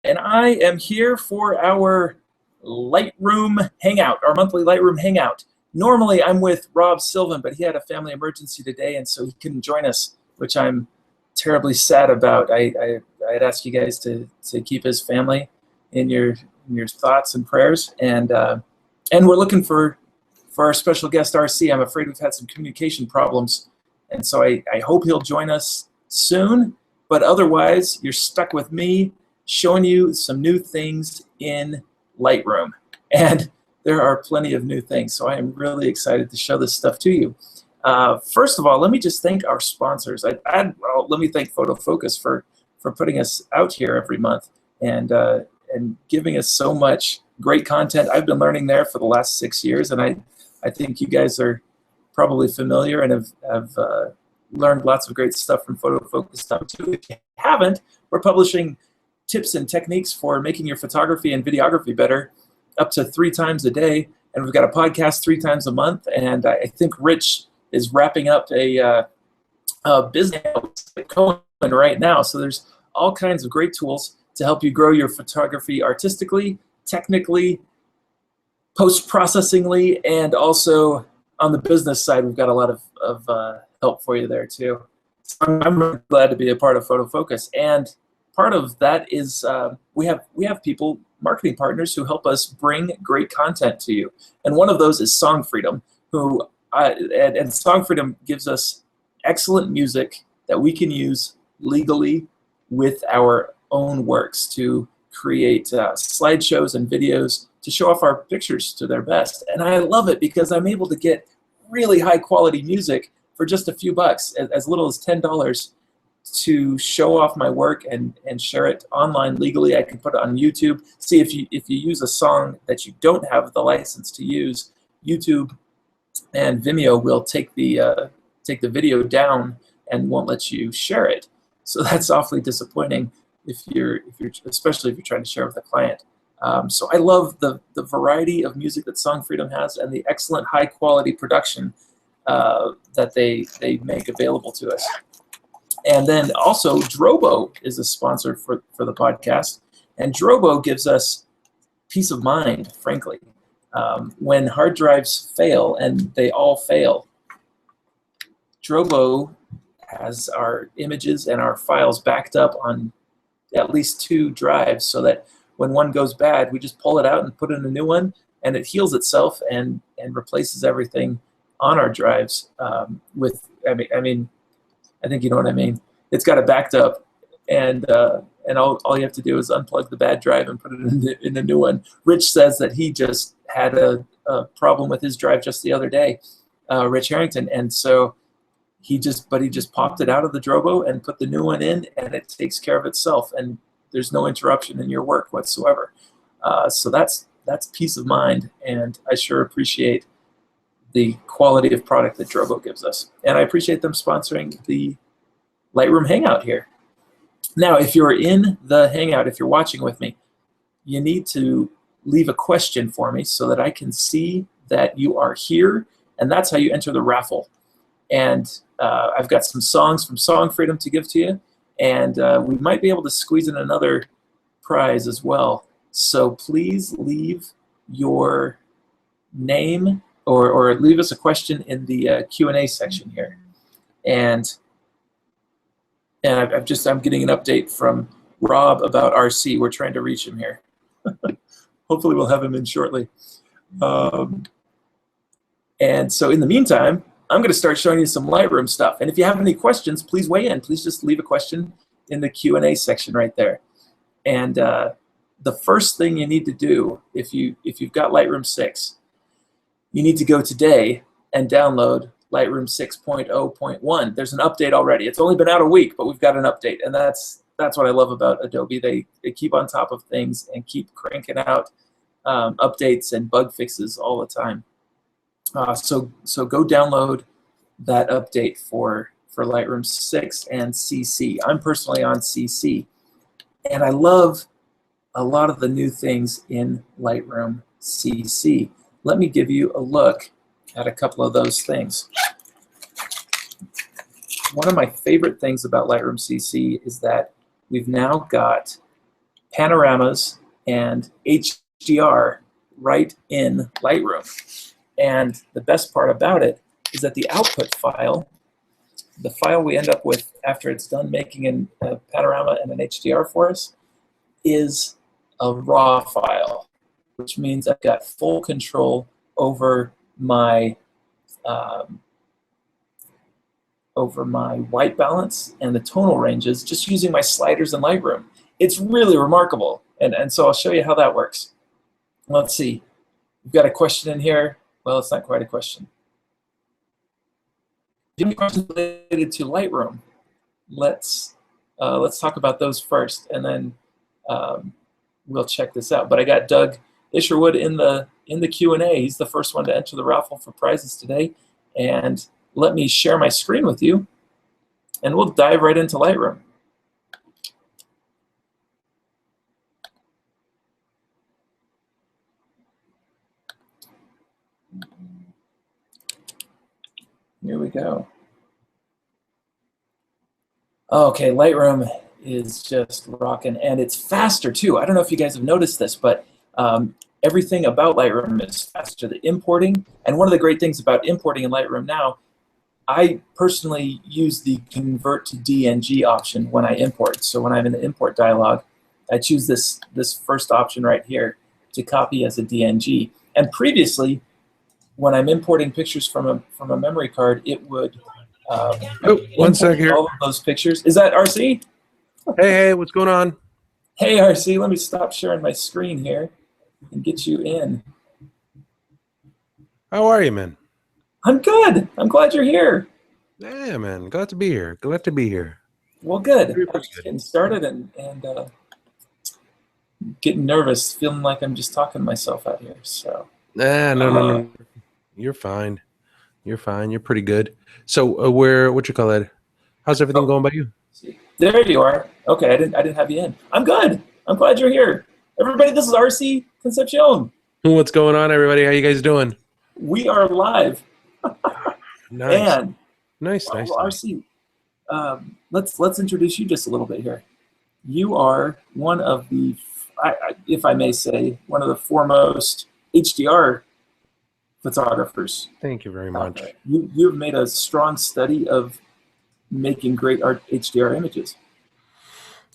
and I am here for our Lightroom Hangout, our monthly Lightroom Hangout. Normally I'm with Rob Sylvan, but he had a family emergency today, and so he couldn't join us, which I'm terribly sad about. I'd ask you guys to keep his family in your thoughts and prayers, and we're looking for our special guest RC. I'm afraid we've had some communication problems, and so I hope he'll join us soon. But otherwise, you're stuck with me showing you some new things in Lightroom, and there are plenty of new things. So I am really excited to show this stuff to you. First of all, let me just thank our sponsors. Let me thank Photo Focus for putting us out here every month and giving us so much great content. I've been learning there for the last 6 years, and I think you guys are probably familiar and have learned lots of great stuff from Photo Focus stuff too. If you haven't, we're publishing tips and techniques for making your photography and videography better up to 3 times a day, and we've got a podcast 3 times a month, and I think Rich is wrapping up a business right now. So there's all kinds of great tools to help you grow your photography artistically, technically, post-processingly, and also on the business side, we've got a lot of help for you there too. So I'm really glad to be a part of Photo Focus, and part of that is we have people, marketing partners, who help us bring great content to you, and one of those is Song Freedom, and Song Freedom gives us excellent music that we can use legally with our own works to create slideshows and videos to show off our pictures to their best. And I love it because I'm able to get really high quality music for just a few bucks, as little as $10, to show off my work and share it online legally. I can put it on YouTube. See, if you use a song that you don't have the license to use, YouTube and Vimeo will take the video down and won't let you share it. So that's awfully disappointing especially if you're trying to share with a client. So I love the variety of music that Song Freedom has and the excellent high quality production that they make available to us. And then also Drobo is a sponsor for the podcast, and Drobo gives us peace of mind, frankly. When hard drives fail, and they all fail, Drobo has our images and our files backed up on at least 2 drives, so that when one goes bad, we just pull it out and put in a new one, and it heals itself and replaces everything on our drives I think you know what I mean. It's got it backed up, and all you have to do is unplug the bad drive and put it in a new one. Rich says that he just had a problem with his drive just the other day, Rich Harrington, and so he just popped it out of the Drobo and put the new one in, and it takes care of itself, and there's no interruption in your work whatsoever. So that's peace of mind, and I sure appreciate the quality of product that Drobo gives us. And I appreciate them sponsoring the Lightroom Hangout here. Now, if you're in the Hangout, if you're watching with me, you need to leave a question for me so that I can see that you are here, and that's how you enter the raffle. And I've got some songs from Song Freedom to give to you, and we might be able to squeeze in another prize as well. So please leave your name or leave us a question in the Q&A section here. And I'm getting an update from Rob about RC. We're trying to reach him here. Hopefully we'll have him in shortly. And so in the meantime, I'm going to start showing you some Lightroom stuff. And if you have any questions, please weigh in. Please just leave a question in the Q&A section right there. And the first thing you need to do, if you've got Lightroom 6, you need to go today and download Lightroom 6.0.1. There's an update already. It's only been out a week, but we've got an update, and that's what I love about Adobe. They keep on top of things and keep cranking out updates and bug fixes all the time. So go download that update for Lightroom 6 and CC. I'm personally on CC, and I love a lot of the new things in Lightroom CC. Let me give you a look at a couple of those things. One of my favorite things about Lightroom CC is that we've now got panoramas and HDR right in Lightroom. And the best part about it is that the output file, the file we end up with after it's done making a panorama and an HDR for us, is a raw file, which means I've got full control over my white balance and the tonal ranges just using my sliders in Lightroom. It's really remarkable, and so I'll show you how that works. Let's see. We've got a question in here. Well, it's not quite a question. If you have any questions related to Lightroom, let's talk about those first, and then we'll check this out. But I got Doug Isherwood in the Q&A. He's the first one to enter the raffle for prizes today. And let me share my screen with you, and we'll dive right into Lightroom. Here we go. Okay, Lightroom is just rocking, and it's faster too. I don't know if you guys have noticed this, but everything about Lightroom is faster. The importing, and one of the great things about importing in Lightroom now, I personally use the convert to DNG option when I import. So when I'm in the import dialog, I choose this first option right here to copy as a DNG. And previously, when I'm importing pictures from a memory card, it would one sec here. All of those pictures. Is that RC? Hey, what's going on? Hey, RC, let me stop sharing my screen here and get you in. How are you, man? I'm good. I'm glad you're here. Yeah, man. Glad to be here. Glad to be here. Well, good. Pretty I'm just good. getting started and getting nervous, feeling like I'm just talking to myself out here. So. No. You're fine. You're fine. You're pretty good. So, what you call it? How's everything going by you? There you are. Okay, I didn't have you in. I'm good. I'm glad you're here. Everybody, this is RC Concepcion. What's going on, everybody? How you guys doing? We are live. Nice. And Nice. RC, let's introduce you just a little bit here. You are one of the, if I may say, one of the foremost HDR photographers. Thank you very much. You've made a strong study of making great HDR images.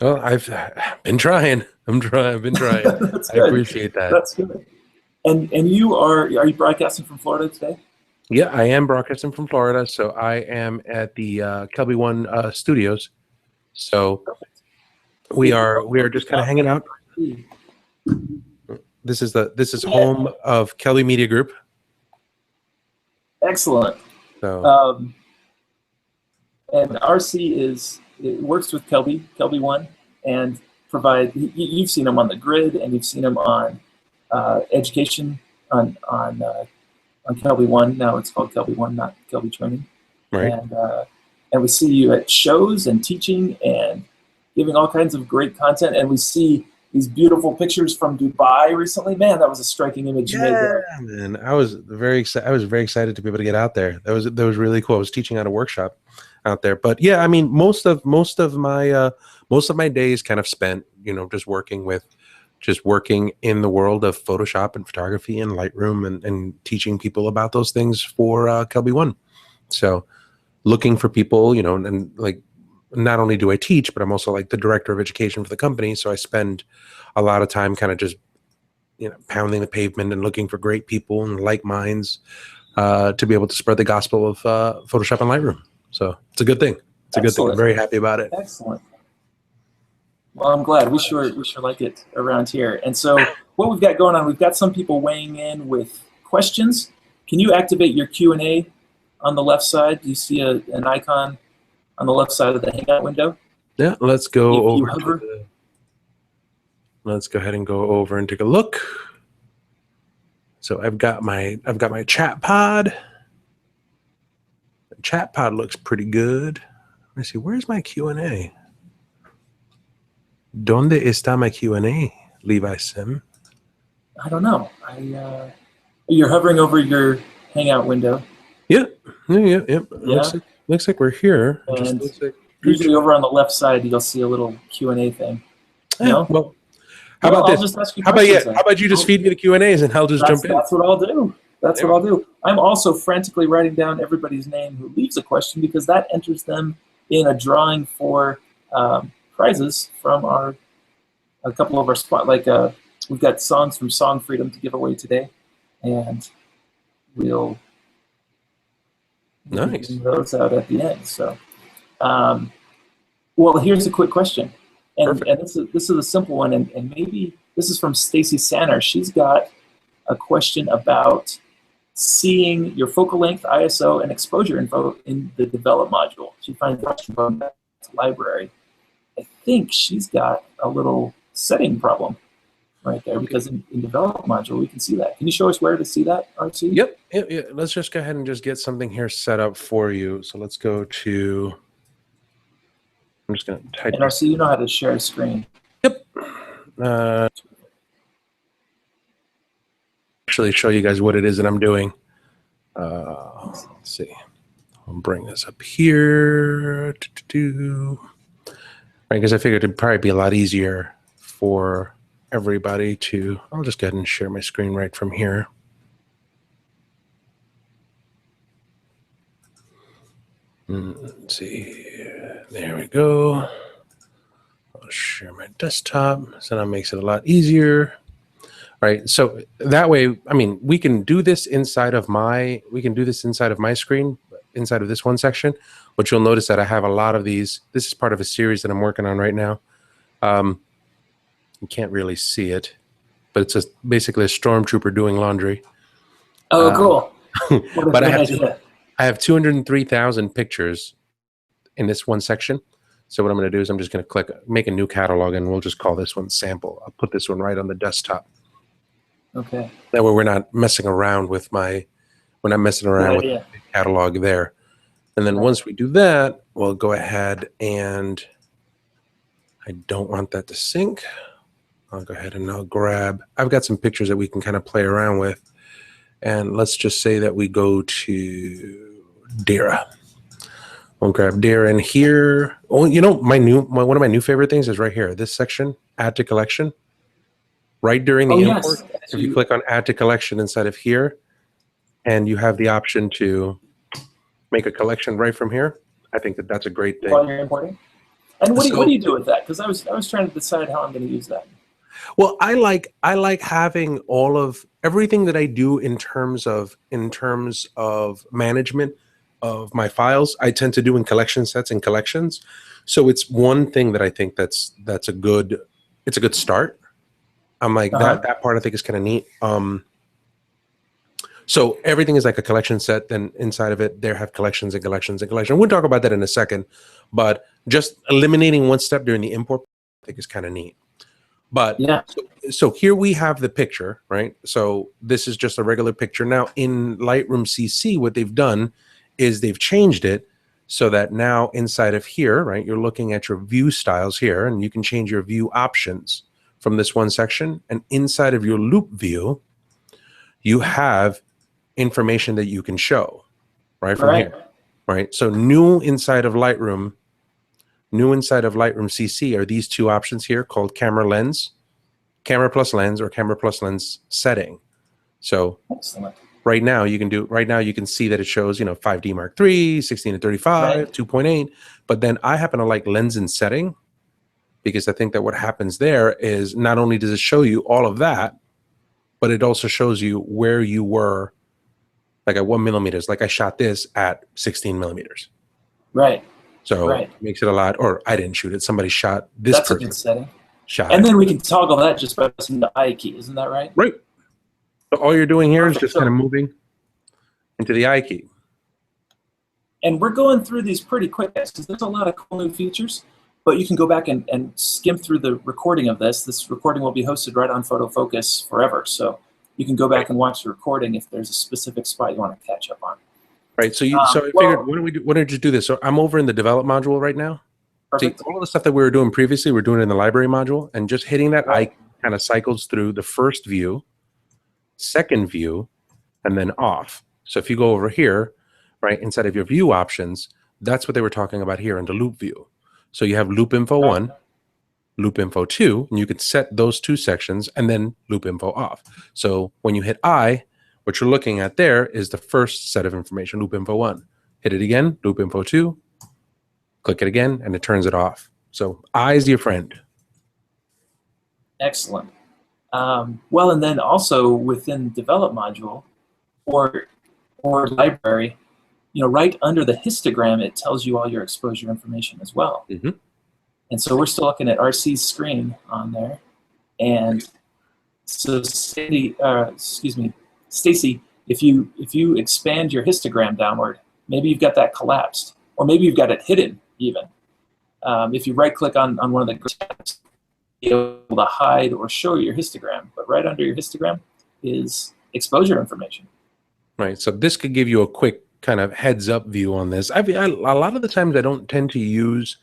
Well, I've been trying. I've been trying. That's I good. appreciate that. That's good. And you are you broadcasting from Florida today? Yeah, I am broadcasting from Florida. So I am at the Kelby One Studios. So we are just kind of hanging out. This is home of Kelly Media Group. Excellent. So and RC works with Kelby One, and you've seen him on the grid, and you've seen him on education on Kelby One. Now it's called Kelby One, not Kelby Training. right. And we see you at shows and teaching and giving all kinds of great content, and we see these beautiful pictures from Dubai recently. Man, that was a striking image you made there. Man, I was very excited to be able to get out there. That was really cool. I was teaching at a workshop out there, but yeah, I mean, most of my days kind of spent, just working in the world of Photoshop and photography and Lightroom and teaching people about those things for Kelby One. So looking for people, and like, not only do I teach, but I'm also like the director of education for the company. So I spend a lot of time kind of just, pounding the pavement and looking for great people and like minds to be able to spread the gospel of Photoshop and Lightroom. So it's a good thing. It's a good thing. I'm very happy about it. Excellent. Well, I'm glad. We sure like it around here. And so what we've got going on, we've got some people weighing in with questions. Can you activate your Q&A on the left side? Do you see an icon on the left side of the Hangout window? Yeah, let's go If you over. hover. Let's go ahead and go over and take a look. So I've got my chat pod. The chat pod looks pretty good. Let me see. Where's my Q&A? ¿Dónde está my Q&A, Levi Sim? I don't know. You're hovering over your Hangout window. Yep. Yeah. Looks like we're here. And usually over on the left side, you'll see a little Q&A thing. Yeah, well, How Well, about I'll this? just ask you How about questions How about you just feed me the Q&As and I'll just jump in? That's what I'll do. That's what I'll do. I'm also frantically writing down everybody's name who leaves a question because that enters them in a drawing for prizes from a couple of our spot. We've got songs from Song Freedom to give away today, and we'll Nice. give those out at the end. So, well, here's a quick question, and this is a simple one, and maybe this is from Stacy Sanner. She's got a question about seeing your focal length, ISO, and exposure info in the develop module. She finds that library. I think she's got a little setting problem right there, because in develop module we can see that. Can you show us where to see that, RC? Yep. Let's just go ahead and just get something here set up for you. So let's go to, I'm just going to type. And RC, you know how to share a screen. Yep. Actually show you guys what it is that I'm doing. Let's see. I'll bring this up here. Right, because I figured it'd probably be a lot easier for everybody to, I'll just go ahead and share my screen right from here. Let's see, there we go. I'll share my desktop, so that makes it a lot easier. Right, so that way, I mean, we can do this inside of my, screen, inside of this one section, but you'll notice that I have a lot of these. This is part of a series that I'm working on right now. You can't really see it, but it's basically a stormtrooper doing laundry. Oh, cool. But I have 203,000 pictures in this one section. So what I'm going to do is I'm just going to click make a new catalog, and we'll just call this one sample. I'll put this one right on the desktop. Okay. That way we're not messing around with the catalog there. And then once we do that, we'll go ahead and I don't want that to sync. I'll go ahead and I'll grab, I've got some pictures that we can kind of play around with. And let's just say that we go to Dara. We'll grab Dara in here. Oh, you know, one of my new favorite things is right here, this section, add to collection. Right during the import, if you click on add to collection inside of here, and you have the option to make a collection right from here, I think that that's a great thing. While you're importing? And what do you do with that? Because I was trying to decide how I'm going to use that. Well, I like having all of everything that I do in terms of management of my files. I tend to do in collection sets and collections. So it's one thing that I think it's a good start. I'm like that part I think is kind of neat. So everything is like a collection set. Then inside of it, there have collections and collections and collections. We'll talk about that in a second. But just eliminating one step during the import, I think is kind of neat. But yeah. So here we have the picture, right? So this is just a regular picture. Now in Lightroom CC, what they've done is they've changed it so that now inside of here, right, you're looking at your view styles here, and you can change your view options from this one section. And inside of your loop view, you have information that you can show right from here, right? So new inside of Lightroom CC are these two options here called camera lens, camera plus lens, or camera plus lens setting. So right now you can see that it shows, 5D Mark III, 16 to 35, 2.8, but then I happen to like lens and setting, because I think that what happens there is not only does it show you all of that, but it also shows you where you were, like at 1 millimeters. Like I shot this at 16 millimeters. Right. So it makes it a lot, or I didn't shoot it. Somebody shot this. That's a good setting. And then we can toggle that just by pressing the I key. Isn't that right? Right. So all you're doing here is just kind of moving into the I key. And we're going through these pretty quick because there's a lot of cool new features. But you can go back and skim through the recording of this. This recording will be hosted right on Photo Focus forever. So you can go back and watch the recording if there's a specific spot you want to catch up on. Kind So I figured, why don't you do this? So I'm over in the develop module right now. Perfect. See, all of the stuff that we were doing previously, we're doing it in the library module, and just hitting that icon kind of cycles through the first view, second view, and then off. So if you go over here, right, inside of your view options, that's what they were talking about here in the loop view. So you have loop info 1, loop info 2, and you can set those 2 sections and then loop info off. So when you hit I, what you're looking at there is the first set of information, loop info 1. Hit it again, loop info 2, click it again, and it turns it off. So I is your friend. Excellent. Well, and then also within develop module or library, right under the histogram, it tells you all your exposure information as well. Mm-hmm. And so we're still looking at RC's screen on there. And so Stacy, if you expand your histogram downward, maybe you've got that collapsed, or maybe you've got it hidden even. If you right-click on one of the tabs, you'll be able to hide or show your histogram. But right under your histogram is exposure information. Right. So this could give you a quick kind of heads-up view on this. A lot of the times I don't tend to use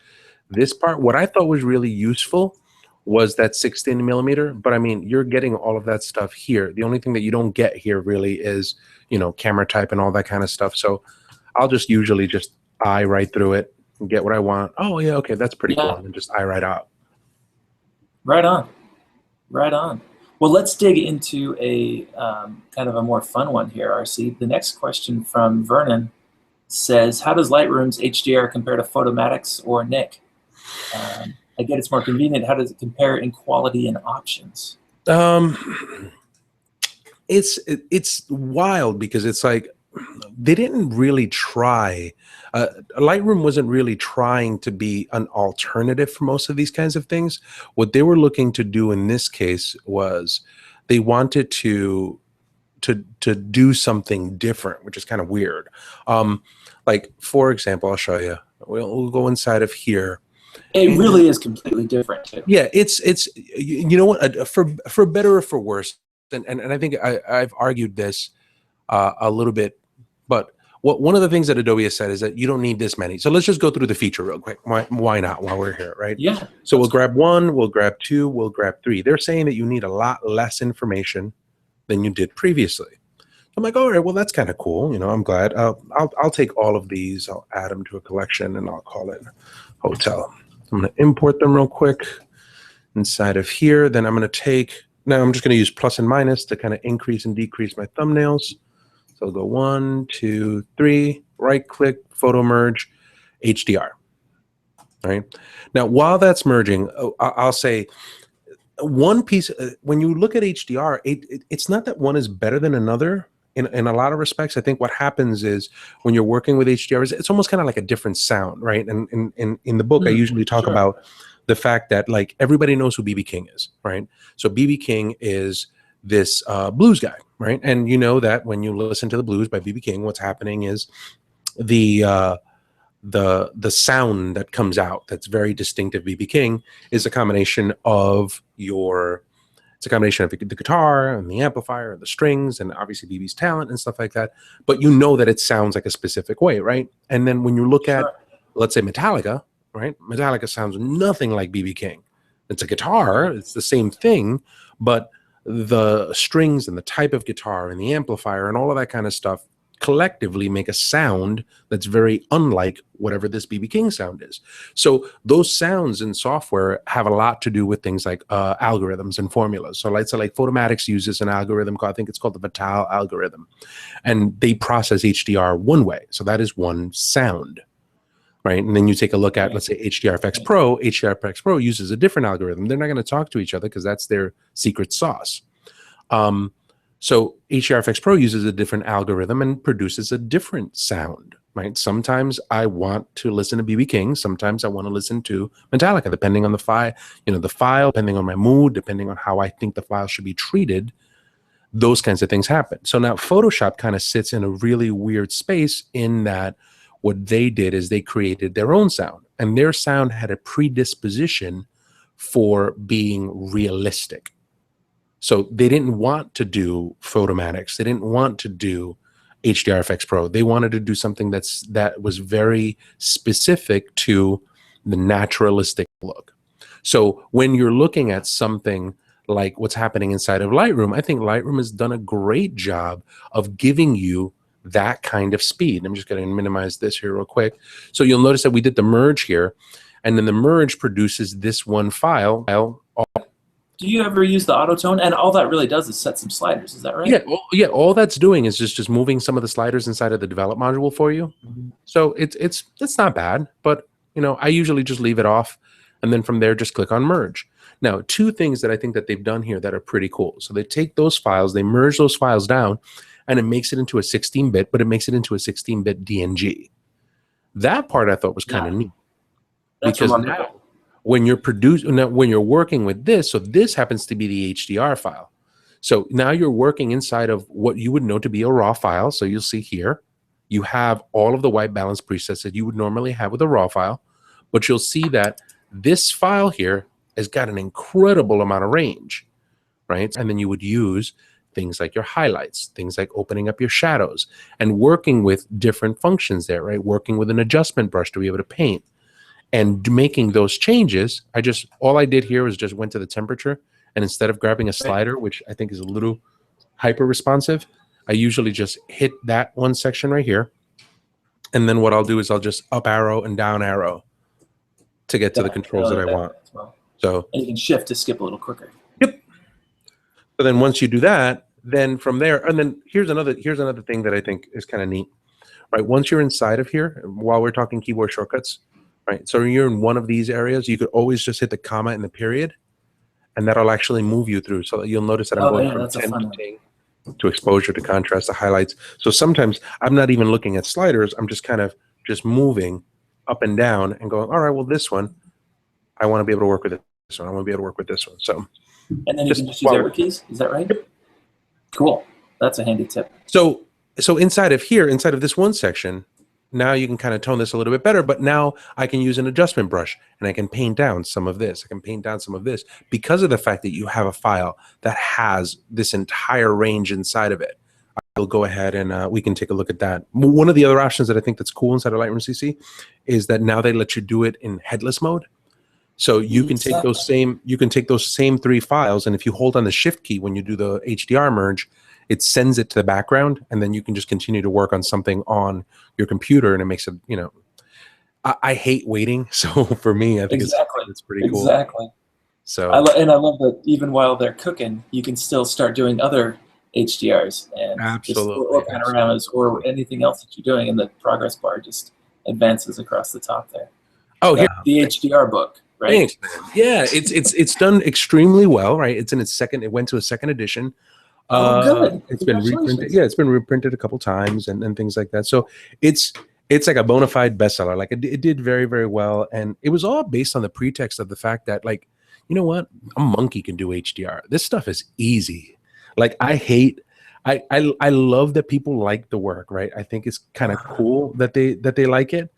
this part. What I thought was really useful was that 16 millimeter, but I mean, you're getting all of that stuff here. The only thing that you don't get here really is, camera type and all that kind of stuff. So I'll just usually just eye right through it and get what I want. Oh yeah, okay, that's pretty cool. And just eye right out. Right on, right on. Well, let's dig into a kind of a more fun one here, RC. The next question from Vernon says, how does Lightroom's HDR compare to Photomatic's or Nik? I get it's more convenient. How does it compare in quality and options? It's wild because it's like they didn't really try. Lightroom wasn't really trying to be an alternative for most of these kinds of things. What they were looking to do in this case was they wanted to do something different, which is kind of weird. Like, for example, I'll show you. We'll go inside of here. It really is completely different too. Yeah, it's you know what, for better or for worse, and I think I've argued this a little bit, but one of the things that Adobe has said is that you don't need this many. So let's just go through the feature real quick. Why not while we're here, right? Yeah. So we'll grab 1, we'll grab 2, we'll grab 3. They're saying that you need a lot less information than you did previously. I'm like, all right, well, that's kind of cool. I'm glad. I'll take all of these. I'll add them to a collection, and I'll call it hotel. I'm going to import them real quick inside of here. Then I'm going to take, now I'm just going to use plus and minus to kind of increase and decrease my thumbnails. So I'll go 1, 2, 3, right click, photo merge, HDR. All right. Now, while that's merging, I'll say one piece, when you look at HDR, it's not that one is better than another. In a lot of respects, I think what happens is when you're working with HDR, it's almost kind of like a different sound, right? And in the book, I usually talk about the fact that like everybody knows who B.B. King is, right? So B.B. King is this blues guy, right? And you know that when you listen to the blues by B.B. King, what's happening is the sound that comes out that's very distinctive B.B. King is a combination of it's a combination of the guitar and the amplifier and the strings and obviously BB's talent and stuff like that. But you know that it sounds like a specific way, right? And then when you look at, let's say, Metallica, right? Metallica sounds nothing like BB King. It's a guitar, it's the same thing, but the strings and the type of guitar and the amplifier and all of that kind of stuff collectively make a sound that's very unlike whatever this BB King sound is. So those sounds in software have a lot to do with things like algorithms and formulas. So let's say like Photomatic uses an algorithm called, I think it's called the Vital algorithm, and they process HDR one way. So that is one sound, right? And then you take a look at, let's say, HDRFX Pro. HDRFX Pro uses a different algorithm. They're not going to talk to each other because that's their secret sauce. So HDRFX Pro uses a different algorithm and produces a different sound, right? Sometimes I want to listen to BB King. Sometimes I want to listen to Metallica, depending on the file, depending on my mood, depending on how I think the file should be treated. Those kinds of things happen. So now Photoshop kind of sits in a really weird space in that what they did is they created their own sound, and their sound had a predisposition for being realistic. So they didn't want to do Photomatics. They didn't want to do HDRFX Pro. They wanted to do something that was very specific to the naturalistic look. So when you're looking at something like what's happening inside of Lightroom, I think Lightroom has done a great job of giving you that kind of speed. I'm just going to minimize this here real quick. So you'll notice that we did the merge here. And then the merge produces this one file. Do you ever use the auto tone? And all that really does is set some sliders. Is that right? Yeah. All that's doing is just moving some of the sliders inside of the develop module for you. So it's not bad, but you know, I usually just leave it off, and then from there just click on merge. Now, two things that I think that they've done here that are pretty cool. So they take those files, they merge those files down, and it makes it into a 16-bit, but it makes it into a 16-bit DNG. That part I thought was kind of neat. That's because remarkable. now when you're working with this, so this happens to be the HDR file. So now you're working inside of what you would know to be a raw file. So you'll see here, you have all of the white balance presets that you would normally have with a raw file, but you'll see that this file here has got an incredible amount of range, right? And then you would use things like your highlights, things like opening up your shadows and working with different functions there, right? Working with an adjustment brush to be able to paint. And making those changes, all I did here was just went to the temperature, and instead of grabbing a slider, which I think is a little hyper responsive, I usually just hit that one section right here. And then what I'll do is I'll just up arrow and down arrow to get to the controls that I want. Well. So and you can shift to skip a little quicker. Yep. So then once you do that, then from there, and then here's another thing that I think is kind of neat, right? Once you're inside of here, while we're talking keyboard shortcuts, right? So you're in one of these areas, you could always just hit the comma and the period, and that'll actually move you through. So you'll notice that I'm going from tenting to exposure to contrast to highlights. So sometimes I'm not even looking at sliders. I'm just kind of just moving up and down and going, all right, well, this one, I want to be able to work with this one. I want to be able to work with this one. So, and then you can just use arrow keys. Is that right? Yep. Cool. That's a handy tip. So inside of here, inside of this one section, now you can kind of tone this a little bit better, but now I can use an adjustment brush and I can paint down some of this. I can paint down some of this because of the fact that you have a file that has this entire range inside of it. I'll go ahead and we can take a look at that. One of the other options that I think that's cool inside of Lightroom CC is that now they let you do it in headless mode. So you can take those same three files, and if you hold on the shift key when you do the HDR merge, it sends it to the background, and then you can just continue to work on something on your computer, and it makes it, you know, I hate waiting. So for me, I think it's pretty cool. Exactly. So I love that even while they're cooking, you can still start doing other HDRs and or panoramas or anything else that you're doing, and the progress bar just advances across the top there. Oh, yeah. The HDR book, right? Thanks, man. Yeah, it's done extremely well, right? It's in its second. It went to a second edition. Oh, good. It's been reprinted. Yeah, it's been reprinted a couple times and things like that. So it's like a bona fide bestseller. Like it did very, very well, and it was all based on the pretext of the fact that, like, you know what, a monkey can do HDR. This stuff is easy. Like I love that people like the work, right? I think it's kind of cool that they like it.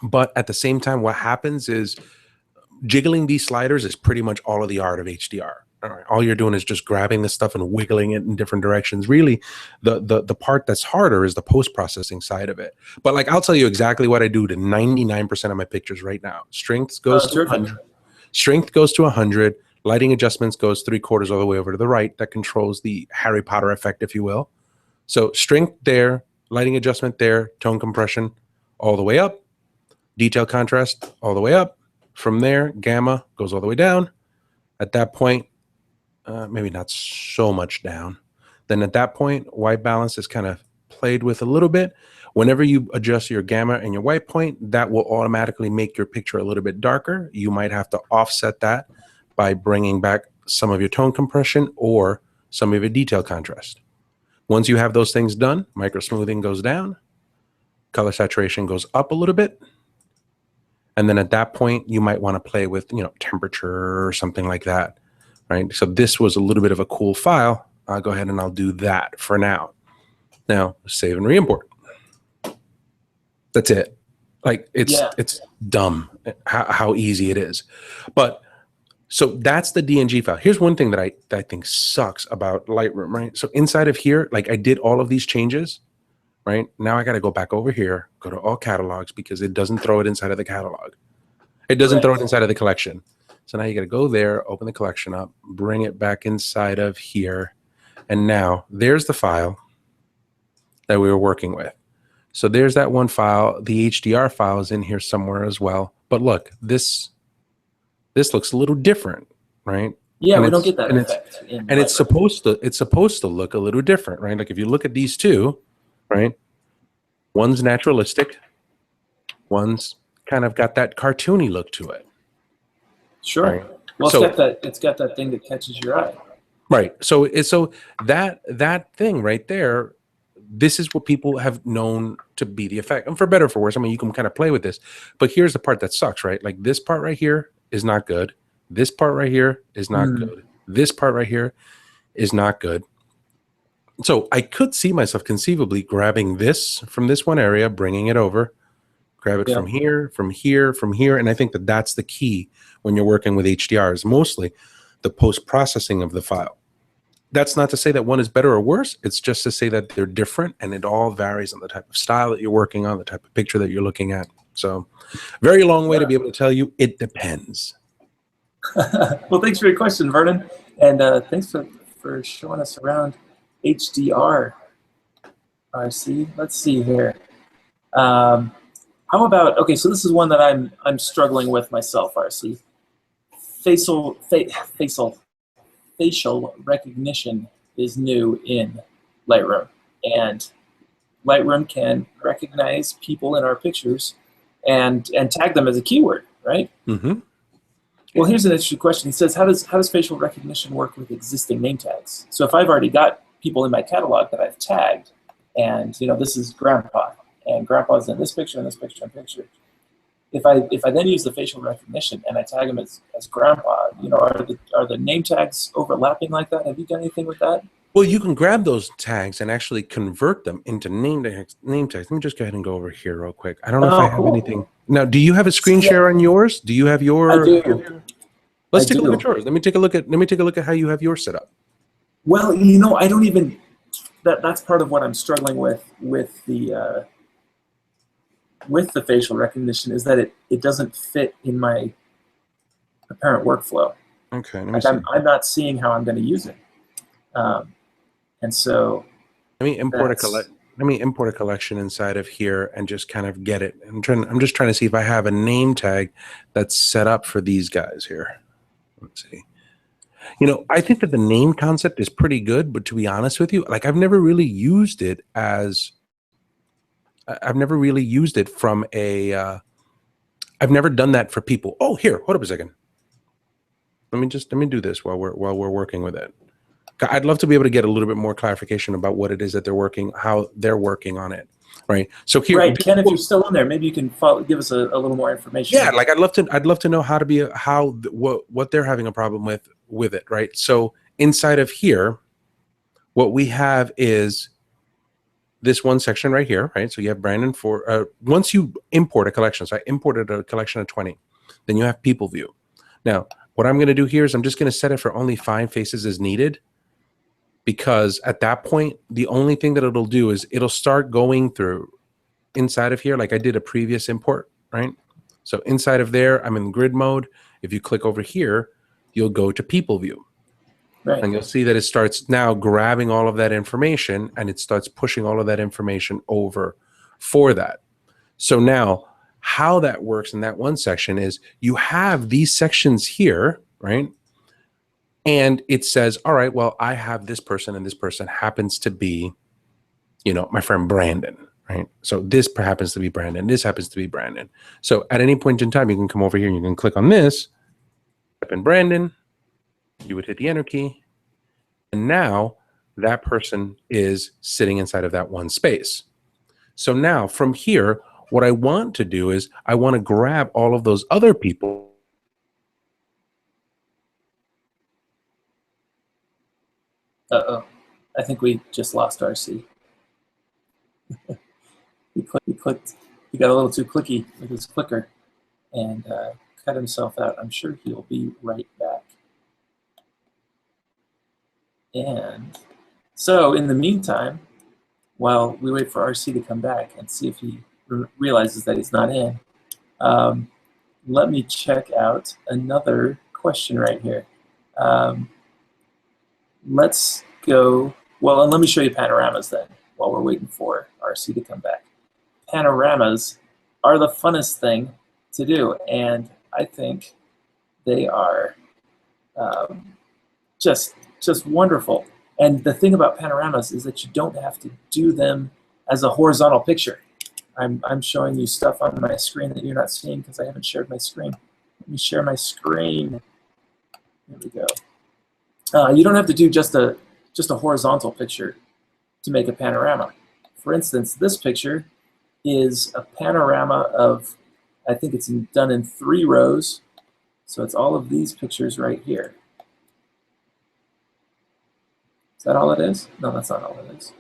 But at the same time, what happens is jiggling these sliders is pretty much all of the art of HDR. All right, all you're doing is just grabbing this stuff and wiggling it in different directions. Really, the part that's harder is the post-processing side of it. But like, I'll tell you exactly what I do to 99% of my pictures right now. Strength goes to 100. Strength goes to 100. Lighting adjustments goes 3/4 all the way over to the right. That controls the Harry Potter effect, if you will. So strength there, lighting adjustment there, tone compression all the way up, detail contrast all the way up. From there, gamma goes all the way down. At that point, maybe not so much down. Then at that point, white balance is kind of played with a little bit. Whenever you adjust your gamma and your white point, that will automatically make your picture a little bit darker. You might have to offset that by bringing back some of your tone compression or some of your detail contrast. Once you have those things done, micro smoothing goes down, color saturation goes up a little bit. And then at that point, you might want to play with, you know, temperature or something like that. Right. So this was a little bit of a cool file. I'll go ahead and I'll do that for now. Now save and re-import. That's it. Like it's dumb how easy it is. But so that's the DNG file. Here's one thing that I think sucks about Lightroom, right? So inside of here, like I did all of these changes, right? Now I got to go back over here, go to all catalogs because it doesn't throw it inside of the catalog. It doesn't throw it inside of the collection. So now you got to go there, open the collection up, bring it back inside of here. And now there's the file that we were working with. So there's that one file. The HDR file is in here somewhere as well. But look, this looks a little different, right? Yeah, and we don't get that effect. And it's supposed to look a little different, right? Like if you look at these two, right? One's naturalistic, one's kind of got that cartoony look to it. Sure. Right? Well, So, it's got that thing that catches your eye. Right. So that thing right there, this is what people have known to be the effect. And for better or for worse, I mean, you can kind of play with this. But here's the part that sucks, right? Like this part right here is not good. This part right here is not good. This part right here is not good. So I could see myself conceivably grabbing this from this one area, bringing it over, grab it from here, from here, from here. And I think that that's the key when you're working with HDR is mostly the post-processing of the file. That's not to say that one is better or worse. It's just to say that they're different, and it all varies on the type of style that you're working on, the type of picture that you're looking at. So very long way to be able to tell you it depends. Well, thanks for your question, Vernon. And thanks for showing us around HDR, RC. Let's see here. How about, okay, so this is one that I'm struggling with myself, RC. Facial recognition is new in Lightroom. And Lightroom can recognize people in our pictures and tag them as a keyword, right? Mm-hmm. Well, here's an interesting question. He says, how does facial recognition work with existing name tags? So if I've already got people in my catalog that I've tagged, and this is Grandpa, and Grandpa's in this picture, and this picture, and picture. If I then use the facial recognition and I tag him as Grandpa, are the name tags overlapping like that? Have you done anything with that? Well, you can grab those tags and actually convert them into name tags. Let me just go ahead and go over here real quick. I don't know if I have anything. Now, do you have a screen share on yours? Do you have your? I do. Let's take a look at yours. Let me take a look at how you have yours set up. Well, I don't even. That's part of what I'm struggling with the facial recognition is that it doesn't fit in my apparent workflow. Okay. I'm not seeing how I'm going to use it. And so let me import a collection inside of here and just kind of get it. I'm just trying to see if I have a name tag that's set up for these guys here. Let's see. I think that the name concept is pretty good, but to be honest with you, like I've never really used it from a I've never done that for people. Oh, here, hold up a second. Let me do this while we're working with it. I'd love to be able to get a little bit more clarification about what it is that how they're working on it, right? So here, right, Ken, if you're still in there, maybe you can give us a little more information. Yeah, like I'd love to know what they're having a problem with it, right? So inside of here, what we have is this one section right here, right? So you have Brandon for once you import a collection. So I imported a collection of 20. Then you have people view. Now, what I'm going to do here is I'm just going to set it for only 5 faces as needed. Because at that point, the only thing that it'll do is it'll start going through inside of here, like I did a previous import, right? So inside of there, I'm in grid mode. If you click over here, you'll go to people view. Right. And you'll see that it starts now grabbing all of that information and it starts pushing all of that information over for that. So now how that works in that one section is you have these sections here, right? And it says, all right, well, I have this person and this person happens to be, my friend Brandon, right? So this happens to be Brandon. This happens to be Brandon. So at any point in time, you can come over here and you can click on this, type in Brandon, you would hit the enter key. And now that person is sitting inside of that one space. So now from here, what I want to do is I want to grab all of those other people. Uh-oh. I think we just lost RC. He got a little too clicky with his clicker and cut himself out. I'm sure he'll be right back. And so in the meantime, while we wait for RC to come back and see if he realizes that he's not in, let me check out another question right here. Let's go, well, and let me show you panoramas then while we're waiting for RC to come back. panoramas are the funnest thing to do, and I think they are just wonderful. And the thing about panoramas is that you don't have to do them as a horizontal picture. I'm showing you stuff on my screen that you're not seeing because I haven't shared my screen. Let me share my screen. There we go. You don't have to do just a horizontal picture to make a panorama. For instance, this picture is a panorama of, I think it's done in 3 rows. So it's all of these pictures right here. Is that all it is? No, that's not all it is.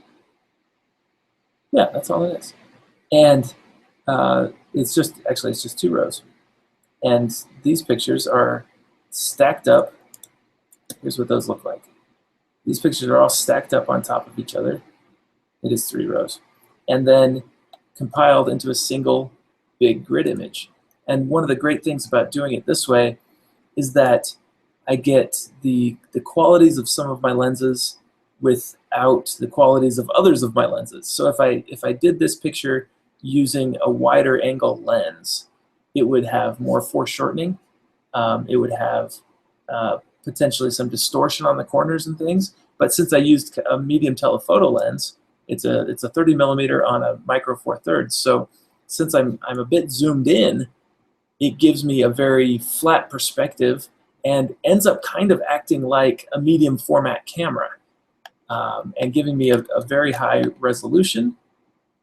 Yeah, that's all it is. And it's just 2 rows. And these pictures are stacked up. Here's what those look like. These pictures are all stacked up on top of each other. It is 3 rows. And then compiled into a single big grid image. And one of the great things about doing it this way is that I get the qualities of some of my lenses without the qualities of others of my lenses. So if I did this picture using a wider angle lens, it would have more foreshortening. It would have potentially some distortion on the corners and things. But since I used a medium telephoto lens, it's a 30 millimeter on a micro 4/3. So since I'm a bit zoomed in, it gives me a very flat perspective and ends up kind of acting like a medium format camera and giving me a very high resolution.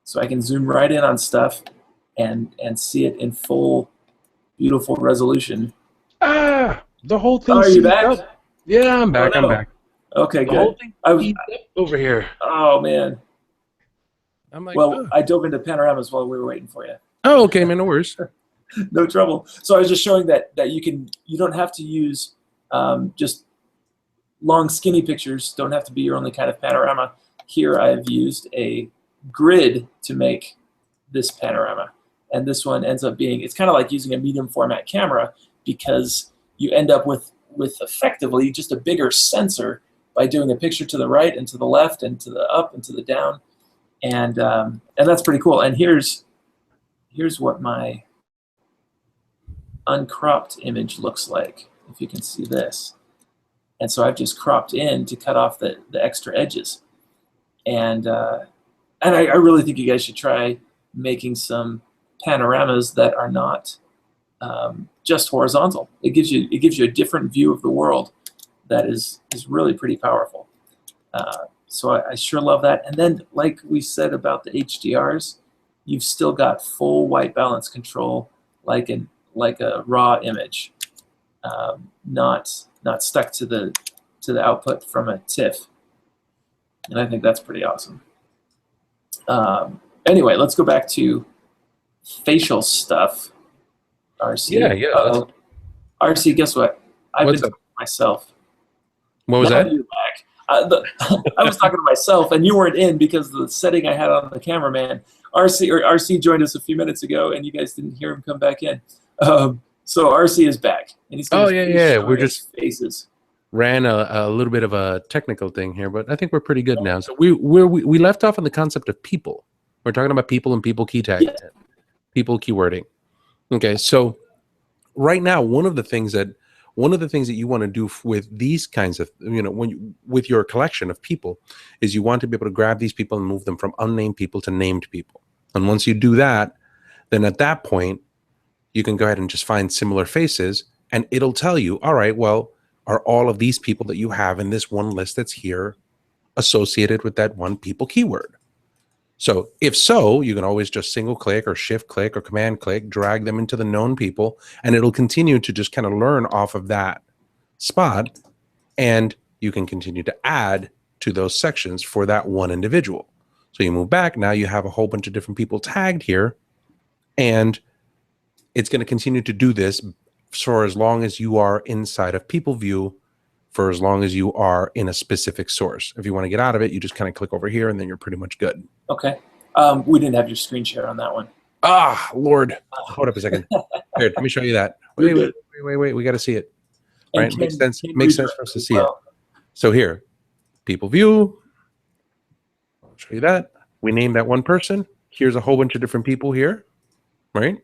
So I can zoom right in on stuff and see it in full, beautiful resolution. Ah, the whole thing. Are you back? Up. Yeah, I'm back. Oh, no. I'm back. Okay, The good. whole thing up over here. Oh man. I'm like, Well, oh. I dove into panoramas while we were waiting for you. Oh, okay, man, no worries. No trouble. So I was just showing that you don't have to use just long skinny pictures. Don't have to be your only kind of panorama. Here I've used a grid to make this panorama, and this one ends up being, it's kind of like using a medium format camera because you end up with effectively just a bigger sensor by doing a picture to the right and to the left and to the up and to the down, and that's pretty cool. And here's what my uncropped image looks like, if you can see this. And so I've just cropped in to cut off the extra edges. And I really think you guys should try making some panoramas that are not just horizontal. It gives you a different view of the world that is really pretty powerful. So I sure love that. And then, like we said about the HDRs, you've still got full white balance control, like a raw image, not stuck to the output from a TIFF. And I think that's pretty awesome. Anyway, let's go back to facial stuff. RC. Yeah. RC, guess what? I've been talking to myself. What was that? You're back. I was talking to myself, and you weren't in because of the setting I had on the cameraman. RC joined us a few minutes ago, and you guys didn't hear him come back in. So RC is back, and he's we're just faces. Ran a little bit of a technical thing here, but I think we're pretty good now. So we left off on the concept of people. We're talking about people and people key tag, people keywording. Okay, so right now, one of the things that you want to do with these kinds of, with your collection of people, is you want to be able to grab these people and move them from unnamed people to named people. And once you do that, then at that point, you can go ahead and just find similar faces, and it'll tell you, all right, well, are all of these people that you have in this one list that's here associated with that one people keyword? So if so, you can always just single click or shift click or command click, drag them into the known people, and it'll continue to just kind of learn off of that spot, and you can continue to add to those sections for that one individual. So you move back, now you have a whole bunch of different people tagged here, and it's going to continue to do this for as long as you are inside of people view, for as long as you are in a specific source. If you want to get out of it, you just kind of click over here, and then you're pretty much good. Okay. We didn't have your screen share on that one. Ah, Lord. Hold up a second. Here, let me show you that. Wait. We got to see it. Right? Makes sense for us to see it. So here, people view. I'll show you that. We name that one person. here's a whole bunch of different people here, right?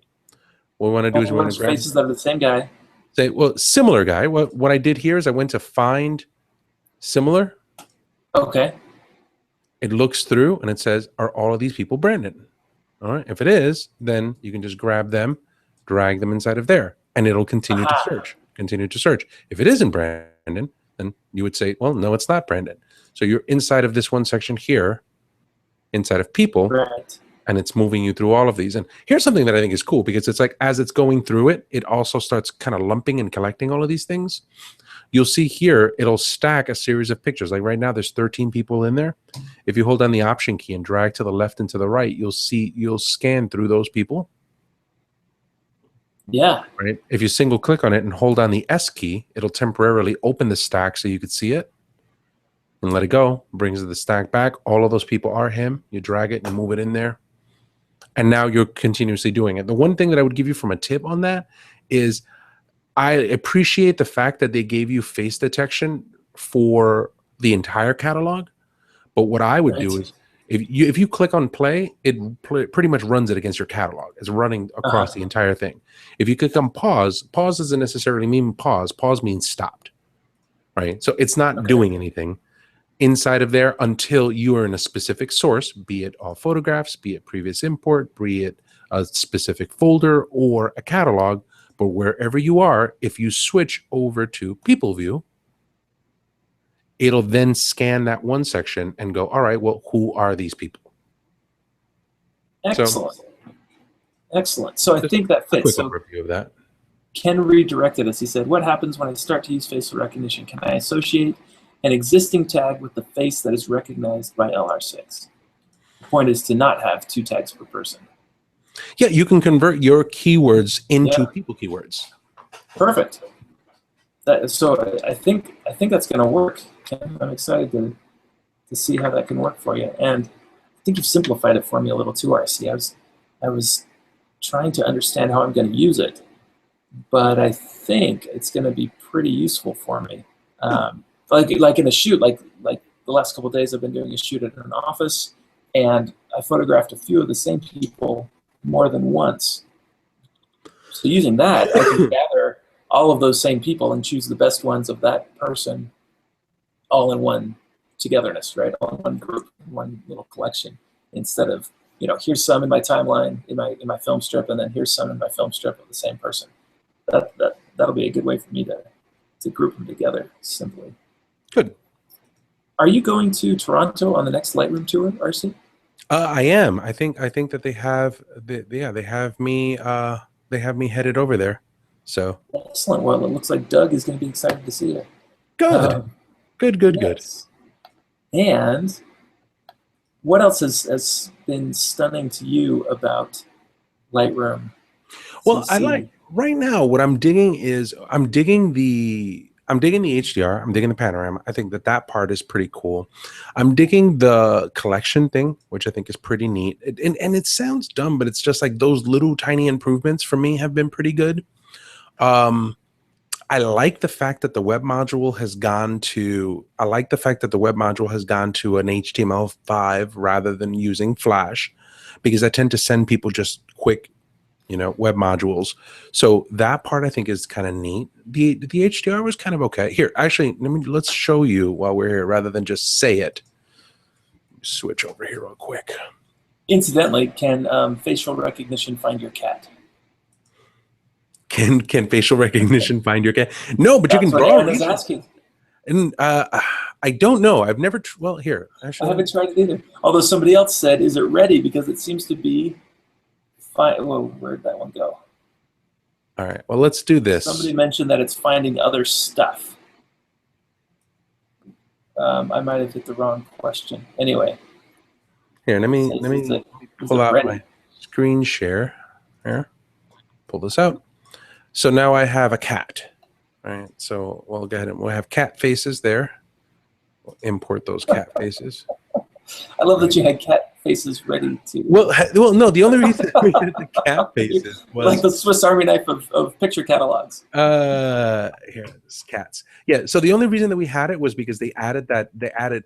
What we want to do is we want to grab faces that are the same guy. Say, well, similar guy. What I did here is I went to find similar. Okay. It looks through and it says, are all of these people Brandon? All right. If it is, then you can just grab them, drag them inside of there, and it'll continue to search. Continue to search. If it isn't Brandon, then you would say, well, no, it's not Brandon. So you're inside of this one section here, inside of people, right, and it's moving you through all of these. And here's something that I think is cool, because it's like as it's going through it, it also starts kind of lumping and collecting all of these things. You'll see here, it'll stack a series of pictures. Like right now, there's 13 people in there. If you hold down the Option key and drag to the left and to the right, you'll scan through those people. Yeah. Right. If you single click on it and hold down the S key, it'll temporarily open the stack so you could see it. And let it go. Brings the stack back. All of those people are him. You drag it and move it in there. And now you're continuously doing it. The one thing that I would give you from a tip on that is I appreciate the fact that they gave you face detection for the entire catalog. But what I would do is if you click on play, it pretty much runs it against your catalog. It's running across the entire thing. If you click on pause, pause doesn't necessarily mean pause. Pause means stopped. Right? So it's not doing anything inside of there until you are in a specific source, be it all photographs, be it previous import, be it a specific folder or a catalog. But wherever you are, if you switch over to people view, it'll then scan that one section and go, all right, well, who are these people? Excellent. Excellent. So I think that fits. Quick overview of that. Ken redirected us. He said, what happens when I start to use facial recognition? Can I associate an existing tag with the face that is recognized by LR6? The point is to not have 2 tags per person. Yeah, you can convert your keywords into people keywords. Perfect. So I think that's going to work, Ken. I'm excited to see how that can work for you. And I think you've simplified it for me a little too, RC. I was trying to understand how I'm going to use it, but I think it's going to be pretty useful for me. Like in a shoot, like the last couple of days, I've been doing a shoot at an office, and I photographed a few of the same people more than once. So using that, I can gather all of those same people and choose the best ones of that person, all in one togetherness, right? All in one group, one little collection, instead of, you know, here's some in my timeline, in my film strip, and then here's some in my film strip of the same person. That'll be a good way for me to group them together simply. Good. Are you going to Toronto on the next Lightroom tour, RC? I am. I think that they have me headed over there. So excellent. Well, it looks like Doug is going to be excited to see you. Good. Good. Yes. And what else has been stunning to you about Lightroom? Well, I like right now what I'm digging is I'm digging the HDR, I'm digging the panorama. I think that part is pretty cool. I'm digging the collection thing, which I think is pretty neat. And it sounds dumb, but it's just like those little tiny improvements for me have been pretty good. I like the fact that the web module has gone to an HTML5 rather than using Flash, because I tend to send people just quick, web modules. So that part I think is kind of neat. The HDR was kind of okay. Here, actually, let's show you while we're here rather than just say it. Switch over here real quick. Incidentally, can facial recognition find your cat? Can facial recognition find your cat? No, but you can draw. That's what asking. And I don't know. I've never. Well, here. Actually, I haven't tried it either. Although somebody else said, "Is it ready?" Because it seems to be. Well, where'd that one go? All right. Well, let's do this. Somebody mentioned that it's finding other stuff. I might have hit the wrong question. Anyway. Here, let me pull out my screen share. Here, pull this out. So now I have a cat. All right. So we'll go ahead and we'll have cat faces there. We'll import those cat faces. I love that you had cat faces ready to. Well, no. The only reason we had the cat faces was like the Swiss Army knife of picture catalogs. Here, it's cats. Yeah. So the only reason that we had it was because they added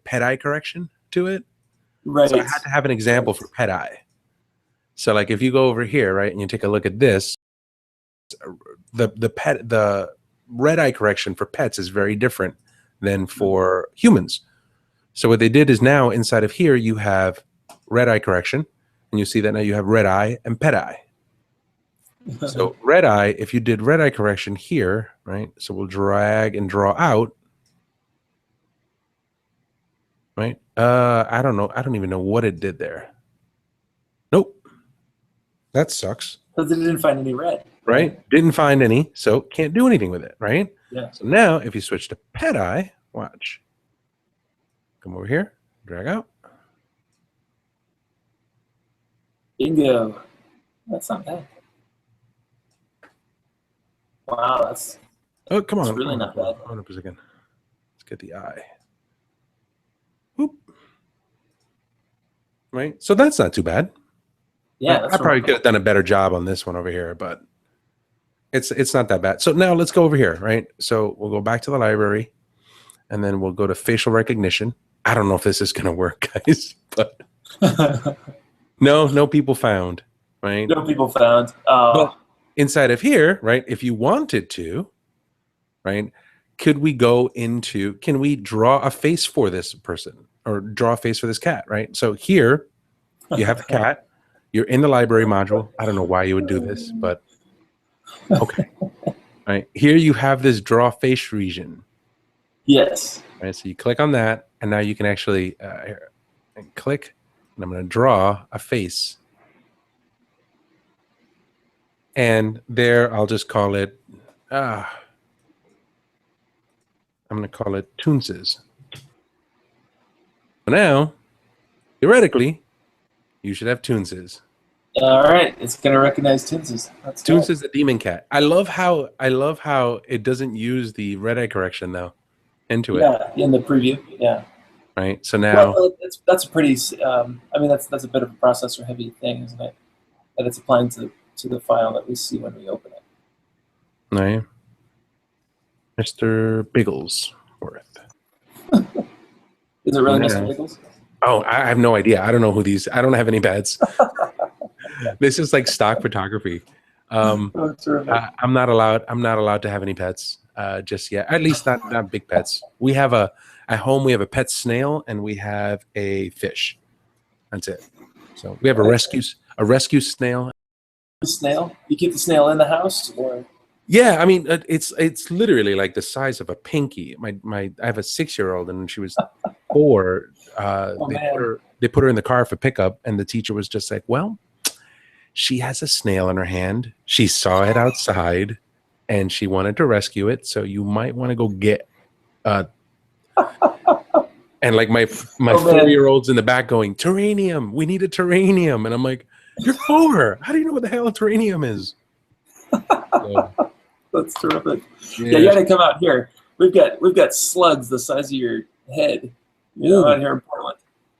pet eye correction to it. Right. So I had to have an example for pet eye. So like if you go over here, right, and you take a look at this, the red eye correction for pets is very different than for humans. So what they did is now inside of here you have red eye correction, and you see that now you have red eye and pet eye. So red eye, if you did red eye correction here, right? So we'll drag and draw out, right? I don't know. I don't even know what it did there. Nope. That sucks. Because it didn't find any red. Right? Didn't find any, so can't do anything with it, right? Yeah. So now if you switch to pet eye, watch. Come over here, drag out. Bingo. That's not bad. Wow, that's come on. really not bad. Hold up a second. Let's get the eye. Whoop. Right? So that's not too bad. Yeah. I probably could have done a better job on this one over here, but it's not that bad. So now let's go over here, right? So we'll go back to the library, and then we'll go to facial recognition. I don't know if this is going to work, guys, but no people found, right? No people found. But inside of here, right, if you wanted to, right, can we draw a face for this person or draw a face for this cat, right? So here you have the cat. You're in the library module. I don't know why you would do this, but okay. Right. Here you have this draw face region. Yes. Right. So you click on that, and now you can actually here, and click, and I'm going to draw a face. And there, I'll just call it, I'm going to call it Toonses. So now, theoretically, you should have Toonses. All right, it's gonna recognize Toonses. Toons is the demon cat. I love how it doesn't use the red eye correction though into it. Yeah, in the preview. Yeah. Right. So now that's a pretty. I mean, that's a bit of a processor heavy thing, isn't it? That it's applying to the file that we see when we open it. Right. Mr. Bigglesworth. Is it really Mr. Biggles? Oh, I have no idea. I don't know who these. I don't have any pets. This is like stock photography. I'm not allowed to have any pets just yet. At least not big pets. We have at home we have a pet snail and we have a fish. That's it. So we have a rescue snail. Snail? You keep the snail in the house, or? Yeah, I mean it's literally like the size of a pinky. I have a 6-year-old, and when she was 4, they put her in the car for pickup, and the teacher was just like, "Well, she has a snail in her hand. She saw it outside, and she wanted to rescue it. So you might want to go get." And like my 4-year-old's in the back going, "Terranium, we need a terranium," and I'm like, "You're 4. How do you know what the hell a terranium is?" So, that's terrific. Yeah, you got to come out here. We've got slugs the size of your head, out here in Portland.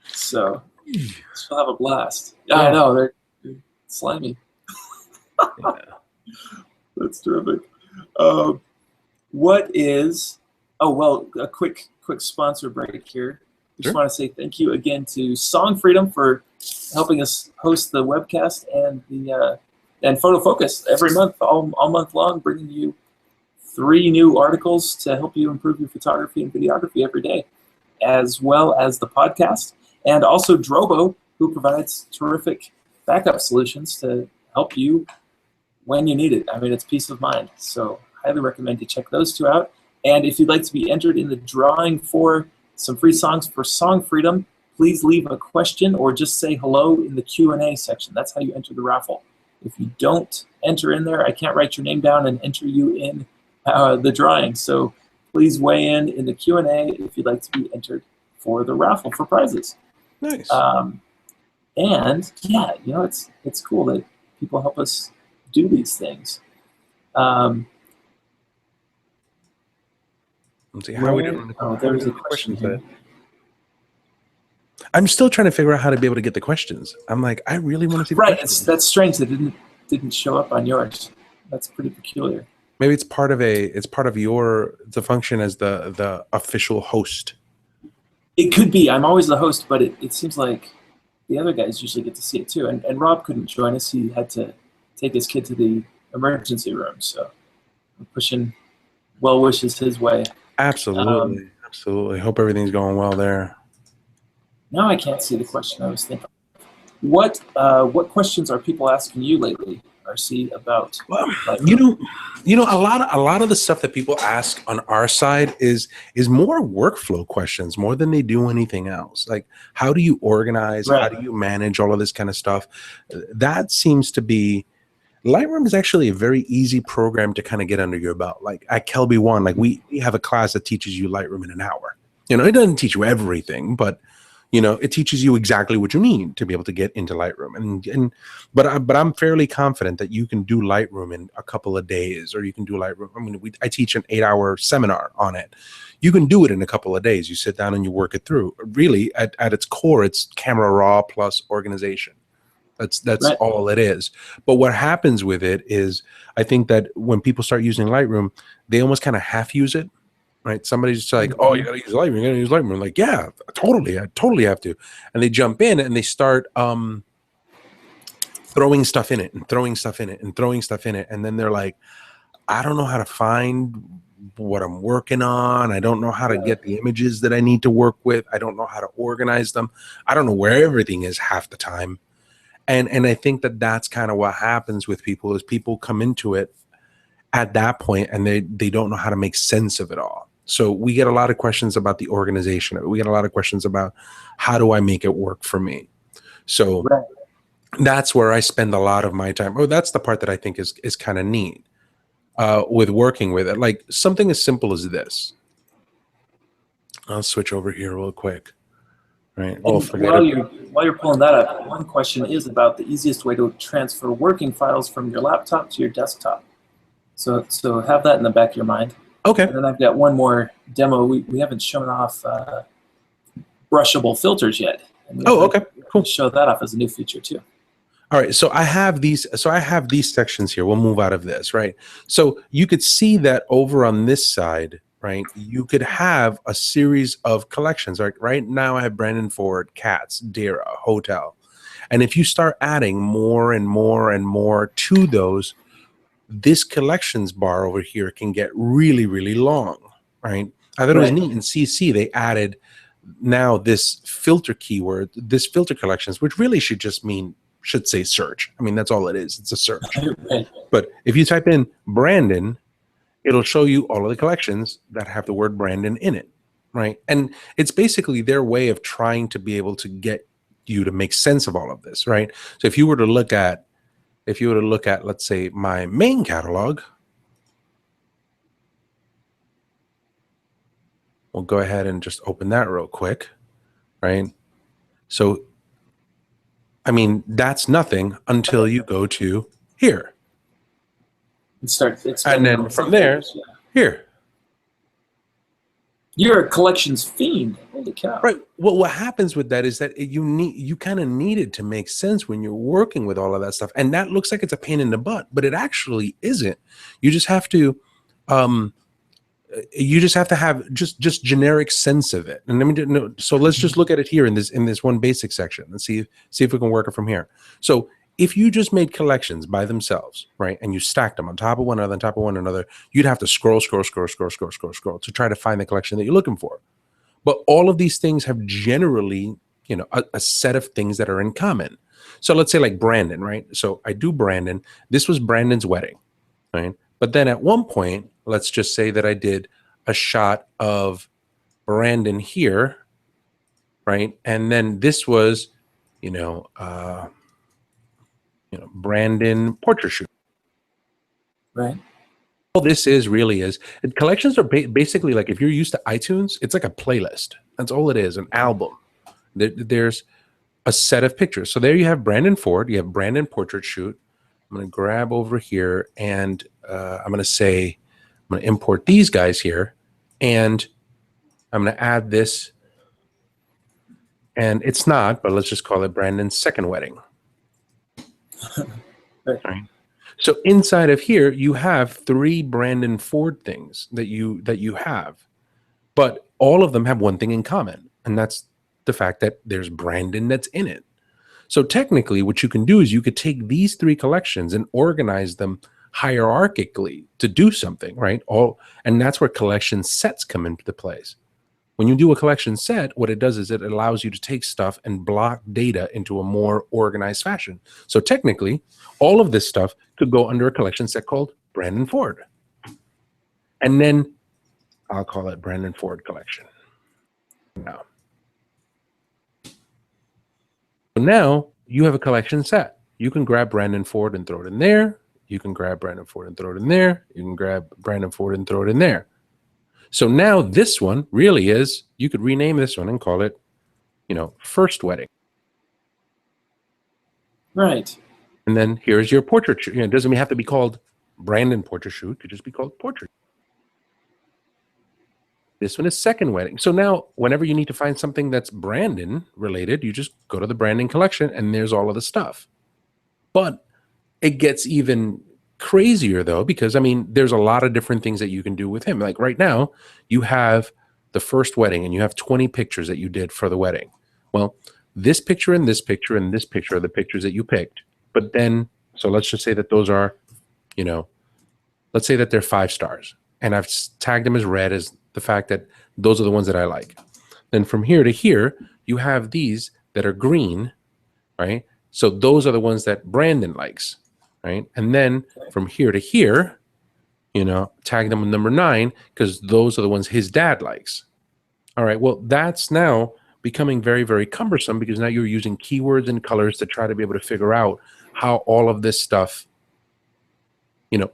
So we'll have a blast. Yeah, I know they're slimy. Yeah. That's terrific. What is? Oh well, a quick sponsor break here. I just want to say thank you again to Song Freedom for helping us host the webcast and the and Photo Focus every month, all month long, bringing you 3 new articles to help you improve your photography and videography every day, as well as the podcast, and also Drobo, who provides terrific backup solutions to help you when you need it. I mean, it's peace of mind. So highly recommend you check those 2 out. And if you'd like to be entered in the drawing for some free songs for Song Freedom, please leave a question or just say hello in the Q&A section. That's how you enter the raffle. If you don't enter in there, I can't write your name down and enter you in the drawing. So please weigh in the Q&A if you'd like to be entered for the raffle for prizes. Nice. And yeah, it's cool that people help us do these things. Let's see how we doing. There's a question here. I'm still trying to figure out how to be able to get the questions. I'm like, I really want to see. Right, that's strange. That didn't show up on yours. That's pretty peculiar. Maybe it's part of the function as the official host. It could be. I'm always the host, but it seems like the other guys usually get to see it too. And Rob couldn't join us. He had to take his kid to the emergency room. So I'm pushing well wishes his way. Absolutely. Absolutely. Hope everything's going well there. Now I can't see the question I was thinking. What questions are people asking you lately, RC, about? Well, you know, a lot of the stuff that people ask on our side is more workflow questions more than they do anything else. Like, how do you organize? Right. How do you manage all of this kind of stuff? That seems to be. Lightroom is actually a very easy program to kind of get under your belt. Like at Kelby One, like we have a class that teaches you Lightroom in an hour. You know, it doesn't teach you everything, but you know, it teaches you exactly what you need to be able to get into Lightroom. But I'm fairly confident that you can do Lightroom in a couple of days, or you can do Lightroom. I mean, I teach an 8-hour seminar on it. You can do it in a couple of days. You sit down and you work it through. Really, at its core, it's camera raw plus organization. That's Right. all it is. But what happens with it is, I think that when people start using Lightroom, they almost kind of half use it, right? Somebody's just like, oh, you gotta use Lightroom, you gotta use Lightroom. I'm like, yeah, totally, I totally have to. And they jump in and they start throwing stuff in it and throwing stuff in it and throwing stuff in it. And then they're like, I don't know how to find what I'm working on. I don't know how to get the images that I need to work with. I don't know how to organize them. I don't know where everything is half the time. And I think that that's kind of what happens with people, is people come into it at that point and they don't know how to make sense of it all. So we get a lot of questions about the organization. We get a lot of questions about how do I make it work for me? So that's where I spend a lot of my time. Oh, that's the part that I think is kind of neat with working with it. Like something as simple as this. I'll switch over here real quick. Right. While you're pulling that up, one question is about the easiest way to transfer working files from your laptop to your desktop. So have that in the back of your mind. Okay. And then I've got one more demo. We haven't shown off brushable filters yet. Okay. Cool. Show that off as a new feature too. All right. So I have these sections here. We'll move out of this, right? So you could see that over on this side, right, you could have a series of collections. Like right now I have Brandon Ford, Cats, Dira, Hotel. And if you start adding more and more and more to those, this collections bar over here can get really, really long, right? I thought it was neat in CC. They added now this filter keyword, this filter collections, which really should say search. I mean, that's all it is. It's a search. But if you type in Brandon, it'll show you all of the collections that have the word Brandon in it, right? And it's basically their way of trying to be able to get you to make sense of all of this, right? So if you were to look at, let's say, my main catalog, we'll go ahead and just open that real quick, right? So, I mean, that's nothing until you go to here. And then from there, here. You're a collections fiend. Holy cow. Right. Well, what happens with that is that you kind of need it to make sense when you're working with all of that stuff. And that looks like it's a pain in the butt, but it actually isn't. You just have to have just generic sense of it. And so let's just look at it here in this one basic section and see if we can work it from here. So if you just made collections by themselves, right, and you stacked them on top of one another, on top of one another, you'd have to scroll to try to find the collection that you're looking for. But all of these things have generally, you know, a set of things that are in common. So let's say like Brandon, right? So I do Brandon. This was Brandon's wedding, right? But then at one point, let's just say that I did a shot of Brandon here, right? And then this was, Brandon portrait shoot. Right. All this really is. And collections are basically like, if you're used to iTunes, it's like a playlist. That's all it is, an album. There's a set of pictures. So there you have Brandon Ford, you have Brandon portrait shoot. I'm going to grab over here and I'm going to import these guys here, and I'm going to add this, and it's not, but let's just call it Brandon's second wedding. Right. So inside of here, you have 3 Brandon Ford things that you have, but all of them have one thing in common, and that's the fact that there's Brandon that's in it. So technically what you can do is you could take these 3 collections and organize them hierarchically to do something, right? And that's where collection sets come into place. When you do a collection set, what it does is it allows you to take stuff and block data into a more organized fashion. So technically, all of this stuff could go under a collection set called Brandon Ford. And then I'll call it Brandon Ford collection. Now you have a collection set. You can grab Brandon Ford and throw it in there. You can grab Brandon Ford and throw it in there. You can grab Brandon Ford and throw it in there. So now this one really is, you could rename this one and call it, First Wedding. Right. And then here's your portrait shoot. It doesn't have to be called Brandon Portrait Shoot. It could just be called Portrait. This one is Second Wedding. So now whenever you need to find something that's Brandon related, you just go to the Brandon collection and there's all of the stuff. But it gets even crazier though, because I mean, there's a lot of different things that you can do with him. Like right now, you have the first wedding and you have 20 pictures that you did for the wedding. Well, this picture and this picture and this picture are the pictures that you picked. But then, so let's just say that those are, let's say that they're 5 stars. And I've tagged them as red as the fact that those are the ones that I like. Then from here to here, you have these that are green, right? So those are the ones that Brandon likes. Right? And then from here to here, tag them with number 9 because those are the ones his dad likes. All right. Well, that's now becoming very, very cumbersome because now you're using keywords and colors to try to be able to figure out how all of this stuff,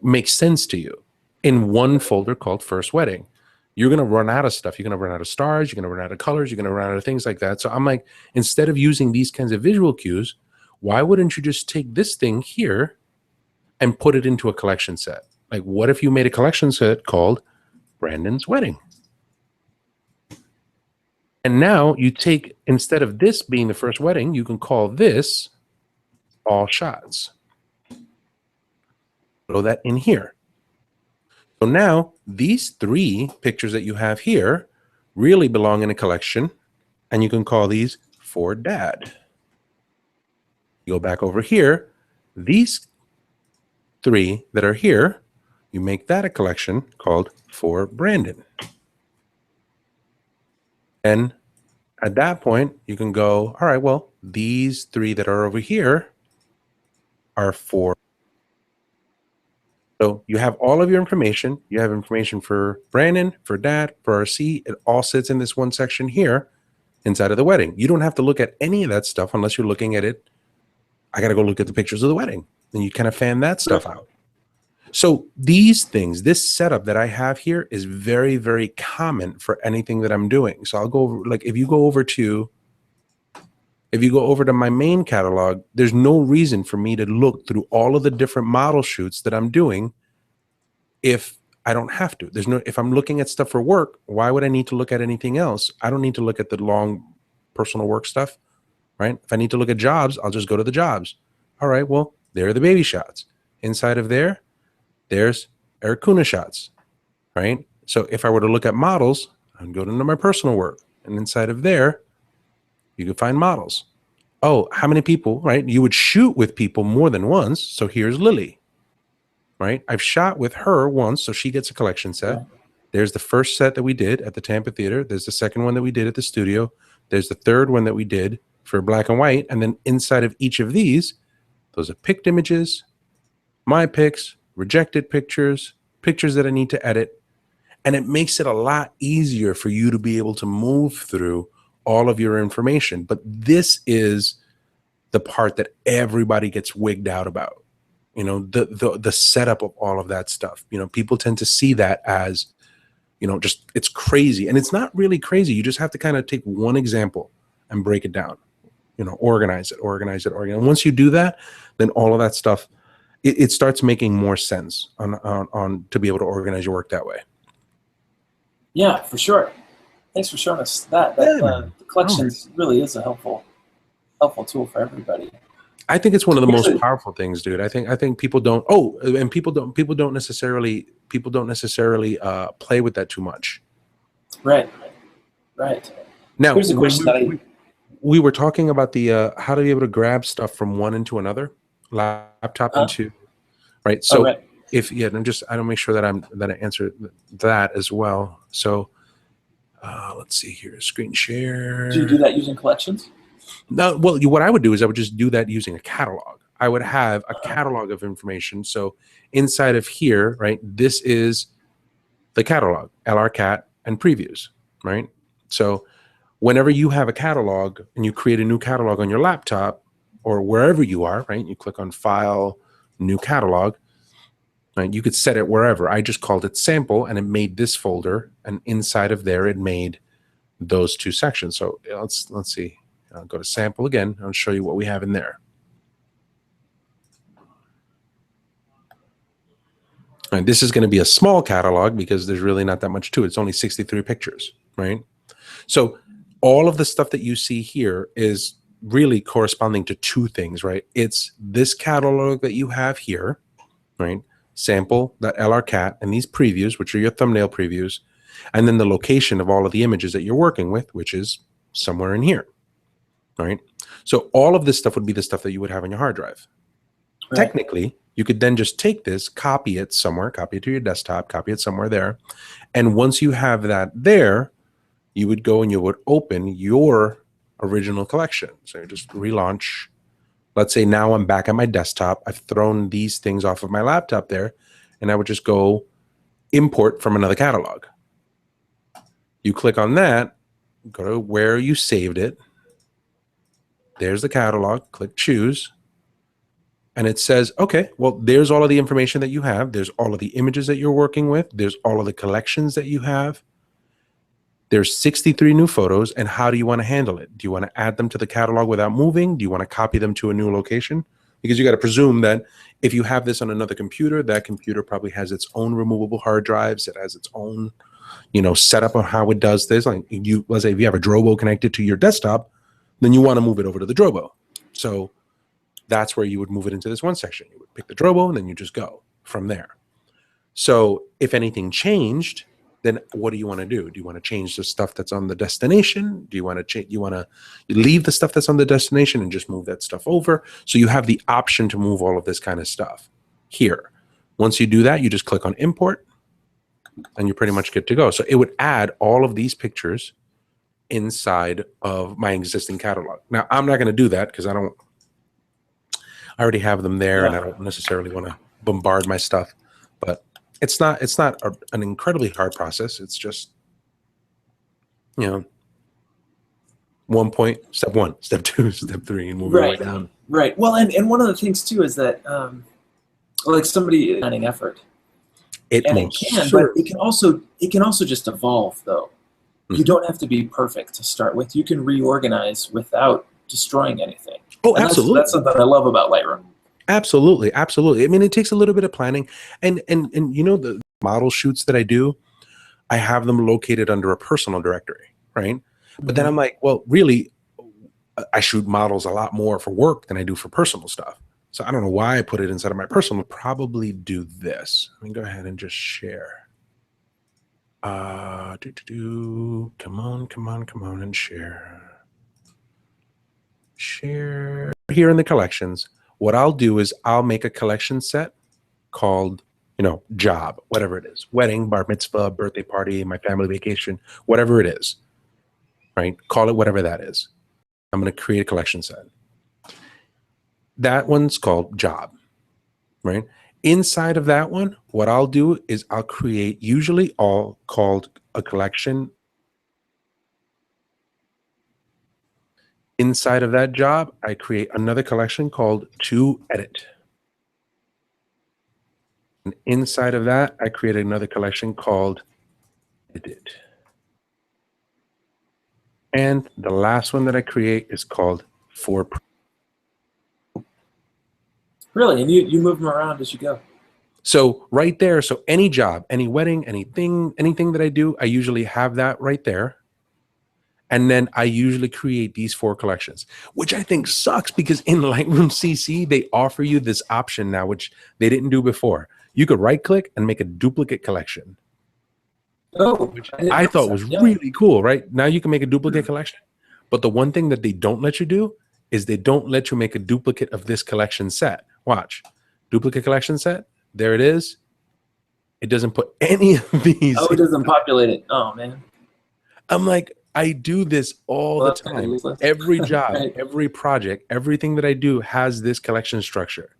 makes sense to you in one folder called First Wedding. You're going to run out of stuff. You're going to run out of stars. You're going to run out of colors. You're going to run out of things like that. So I'm like, instead of using these kinds of visual cues, why wouldn't you just take this thing here and put it into a collection set? Like, what if you made a collection set called Brandon's Wedding? And now you take, instead of this being the first wedding, you can call this All Shots. Throw that in here. So now these 3 pictures that you have here really belong in a collection, and you can call these For Dad. You go back over here, these 3 that are here, you make that a collection called For Brandon. And at that point, you can go, all right, well, these 3 that are over here are for. So you have all of your information. You have information for Brandon, for Dad, for RC. It all sits in this one section here inside of the wedding. You don't have to look at any of that stuff unless you're looking at it. I got to go look at the pictures of the wedding. Then you kind of fan that stuff out. So these things, this setup that I have here is very, very common for anything that I'm doing. So I'll go over, like if you go over to my main catalog, there's no reason for me to look through all of the different model shoots that I'm doing if I don't have to. If I'm looking at stuff for work, why would I need to look at anything else? I don't need to look at the long personal work stuff, right? If I need to look at jobs, I'll just go to the jobs. All right, well, there are the baby shots. Inside of there's Eric Kuna shots, right? So if I were to look at models, I'd go into my personal work. And inside of there, you can find models. Oh, how many people, right? You would shoot with people more than once. So here's Lily, right? I've shot with her once, so she gets a collection set. Yeah. There's the first set that we did at the Tampa Theater. There's the second one that we did at the studio. There's the third one that we did for black and white. And then inside of each of these, those are picked images, my picks, rejected pictures, pictures that I need to edit. And it makes it a lot easier for you to be able to move through all of your information. But this is the part that everybody gets wigged out about, the setup of all of that stuff. People tend to see that as, just it's crazy. And it's not really crazy. You just have to kind of take one example and break it down, organize it. And once you do that, then all of that stuff, it starts making more sense on to be able to organize your work that way. Yeah, for sure. Thanks for showing us that. The collections really is a helpful tool for everybody. I think it's one of the most powerful things, dude. I think people don't. Oh, and people don't necessarily play with that too much. Right. Now, here's a question we were talking about the how to be able to grab stuff from one into another laptop into, right? So right. if I don't make sure that I answer that as well. So let's see here, screen share. Do you do that using collections? No, well, what I would do is I would just do that using a catalog. I would have a catalog of information. So inside of here, right, this is the catalog, LRCat and previews, right? So whenever you have a catalog and you create a new catalog on your laptop or wherever you are, right, you click on File, New Catalog, right? You could set it wherever. I just called it Sample, and it made this folder, and inside of there, it made those two sections. So let's see. I'll go to Sample again. I'll show you what we have in there. And this is going to be a small catalog because there's really not that much to it. It's only 63 pictures, right? So all of the stuff that you see here is really corresponding to two things, right? It's this catalog that you have here, right? Sample.lrcat and these previews, which are your thumbnail previews, and then the location of all of the images that you're working with, which is somewhere in here, right? So all of this stuff would be the stuff that you would have on your hard drive. Right. Technically, you could then just take this, copy it somewhere, copy it to your desktop, copy it somewhere there. And once you have that there, you would go and you would open your original collection. So you just relaunch. Let's say now I'm back at my desktop. I've thrown these things off of my laptop there, and I would just go import from another catalog. You click on that, go to where you saved it. There's the catalog, click choose. And it says, okay, well, there's all of the information that you have. There's all of the images that you're working with. There's all of the collections that you have. There's 63 new photos. And how do you want to handle it? Do you want to add them to the catalog without moving? Do you want to copy them to a new location? Because you got to presume that if you have this on another computer, that computer probably has its own removable hard drives. It has its own, setup on how it does this. Like let's say if you have a Drobo connected to your desktop, then you want to move it over to the Drobo. So that's where you would move it into this one section. You would pick the Drobo, and then you just go from there. So if anything changed, then what do you want to do? Do you want to change the stuff that's on the destination? Do you want to change? You want to leave the stuff that's on the destination and just move that stuff over? So you have the option to move all of this kind of stuff here. Once you do that, you just click on import, and you're pretty much good to go. So it would add all of these pictures inside of my existing catalog. Now, I'm not going to do that because I already have them there, and I don't necessarily want to bombard my stuff. But it's not an incredibly hard process. It's just, step 1, step 2, step 3, and moving right down. Right. Well, and one of the things too is that like somebody planning effort. But it can also just evolve though. Mm-hmm. You don't have to be perfect to start with. You can reorganize without destroying anything. Oh, absolutely. That's something I love about Lightroom. Absolutely. Absolutely. I mean, it takes a little bit of planning. And the model shoots that I do, I have them located under a personal directory, right? Mm-hmm. But then I'm like, well, really, I shoot models a lot more for work than I do for personal stuff. So I don't know why I put it inside of my personal. Probably do this. Let me go ahead and just share. Come on, and share. Share here in the collections. What I'll do is I'll make a collection set called, job, whatever it is, wedding, bar mitzvah, birthday party, my family vacation, whatever it is, right? Call it whatever that is. I'm going to create a collection set. That one's called job, right? Inside of that one, what I'll do is I'll create usually all called a collection. Inside of that job, I create another collection called to edit. And inside of that, I create another collection called edit. And the last one that I create is called for. Really? And you move them around as you go? So right there, so any job, any wedding, anything that I do, I usually have that right there. And then I usually create these 4 collections, which I think sucks because in Lightroom CC, they offer you this option now, which they didn't do before. You could right click and make a duplicate collection. Oh, which I thought was really cool, right? Now you can make a duplicate collection. But the one thing that they don't let you do is they don't let you make a duplicate of this collection set. Watch. Duplicate collection set. There it is. It doesn't put any of these. Oh, it doesn't populate it. Oh, man. I'm like, I do this all the time. Every job, Right. every project, everything that I do has this collection structure.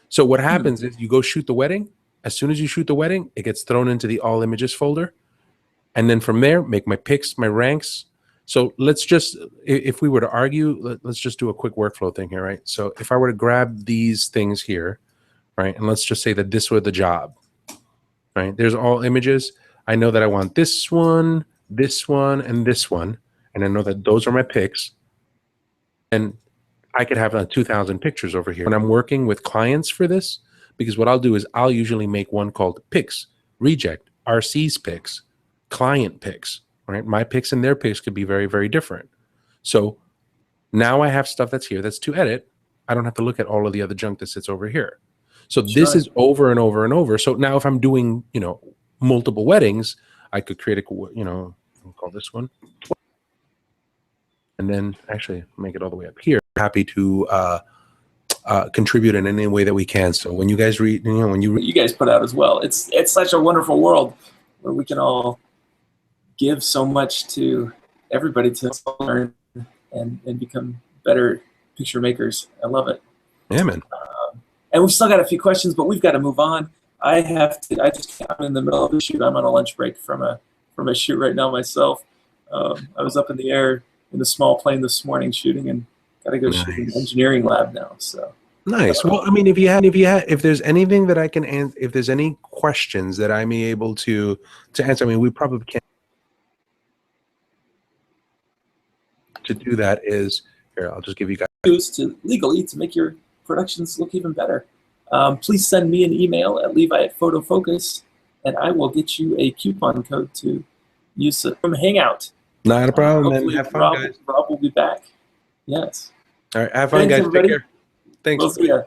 So what happens is you go shoot the wedding. As soon as you shoot the wedding, it gets thrown into the all images folder. And then from there, make my picks, my ranks. So let's just, if we were to argue, let's just do a quick workflow thing here, right? So if I were to grab these things here, right? And let's just say that this were the job, right? There's all images. I know that I want this one, and this one. And I know that those are my picks. And I could have 2,000 pictures over here. When I'm working with clients for this, because what I'll do is I'll usually make one called picks, reject, RC's picks, client picks, right? My picks and their picks could be very, very different. So now I have stuff that's here that's to edit. I don't have to look at all of the other junk that sits over here. So this is over and over and over. So now if I'm doing, you know, multiple weddings, I could create a, you know, I'll call this one. And then actually make it all the way up here. Happy to contribute in any way that we can. So when you guys read, you know, when you guys put out as well, it's such a wonderful world where we can all give so much to everybody to learn and become better picture makers. I love it. Yeah, man. And we've still got a few questions, but we've got to move on. I'm in the middle of a shoot. I'm on a lunch break from a shoot right now myself. I was up in the air in a small plane this morning shooting, and got to go shoot in the engineering lab now. So nice. Well, I mean, if there's anything that I can answer, if there's any questions that I'm able to answer, I mean, we probably can't. To do that is here. I'll just give you guys to legally to make your productions look even better. Please send me an email at Levi@PhotoFocus, and I will get you a coupon code to use it from Hangout. Not a problem, man. Have fun, guys. Rob will be back. Yes. All right. Have fun, guys. Everybody. Take care. Thanks. We'll see ya.